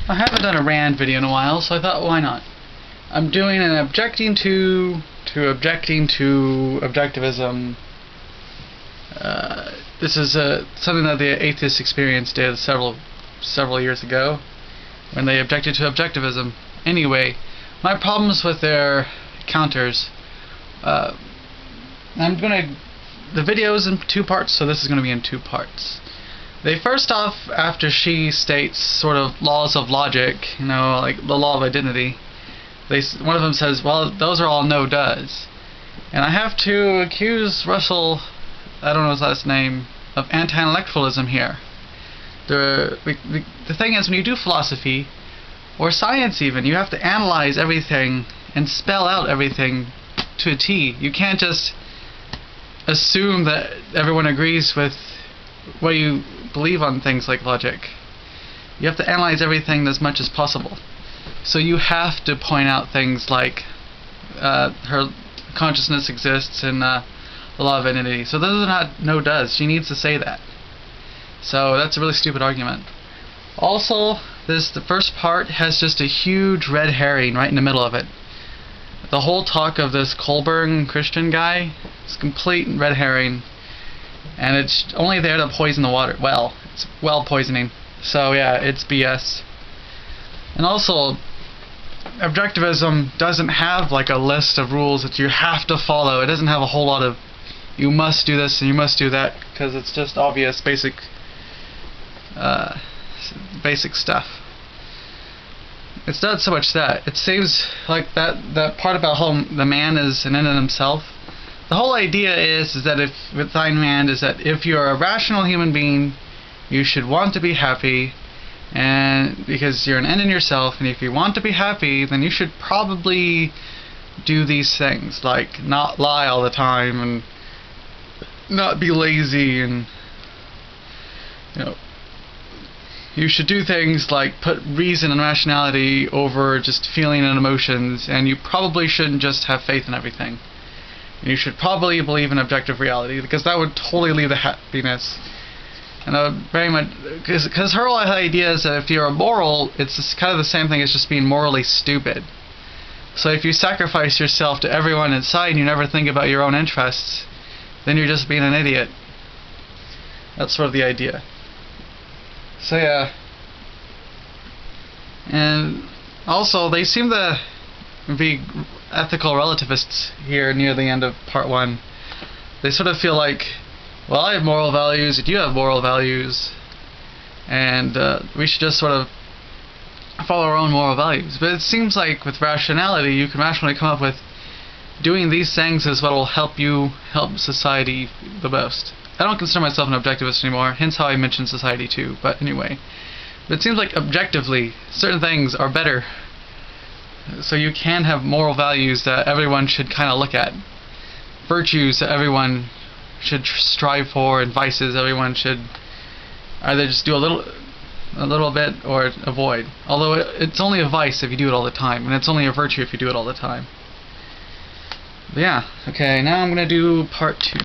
I haven't done a rant video in a while, so I thought, why not? I'm doing an objecting to objectivism. This is something that the atheist experience did several years ago when they objected to objectivism. Anyway, my problems with their counters. The video is in two parts, so this is going to be in two parts. First off, after she states sort of laws of logic, you know, like the law of identity, one of them says, well, those are all no-does. And I have to accuse Russell, I don't know his last name, of anti-intellectualism here. The thing is, when you do philosophy, or science even, you have to analyze everything and spell out everything to a T. You can't just assume that everyone agrees with what you believe on things like logic. You have to analyze everything as much as possible. So you have to point out things like her consciousness exists and the law of identity. So those are not no-does. She needs to say that. So that's a really stupid argument. Also, the first part has just a huge red herring right in the middle of it. The whole talk of this Colburn Christian guy is complete red herring, and it's only there to poison the water. Well, it's well poisoning. So yeah, it's BS. And also, objectivism doesn't have like a list of rules that you have to follow. It doesn't have a whole lot of you must do this and you must do that, because it's just obvious basic stuff. It's not so much that. It seems like that part about how the man is an end in himself. The whole idea is that if you're a rational human being, you should want to be happy, and because you're an end in yourself, and if you want to be happy, then you should probably do these things, like not lie all the time, and not be lazy, and you should do things like put reason and rationality over just feeling and emotions, and you probably shouldn't just have faith in everything. You should probably believe in objective reality, because that would totally leave the happiness. And very much, because her whole idea is that if you're immoral, it's just kind of the same thing as just being morally stupid. So if you sacrifice yourself to everyone inside and you never think about your own interests, then you're just being an idiot. That's sort of the idea. So yeah. And also, they seem to be ethical relativists here near the end of part one. They sort of feel like, well, I have moral values, you have moral values, and we should just sort of follow our own moral values. But it seems like with rationality, you can rationally come up with doing these things is what will help society the most. I don't consider myself an objectivist anymore, hence how I mentioned society too, but anyway. But it seems like objectively, certain things are better. So you can have moral values that everyone should kind of look at. Virtues that everyone should strive for, and vices everyone should either just do a little bit or avoid. Although it's only a vice if you do it all the time, and it's only a virtue if you do it all the time. But yeah, okay, now I'm going to do part 2.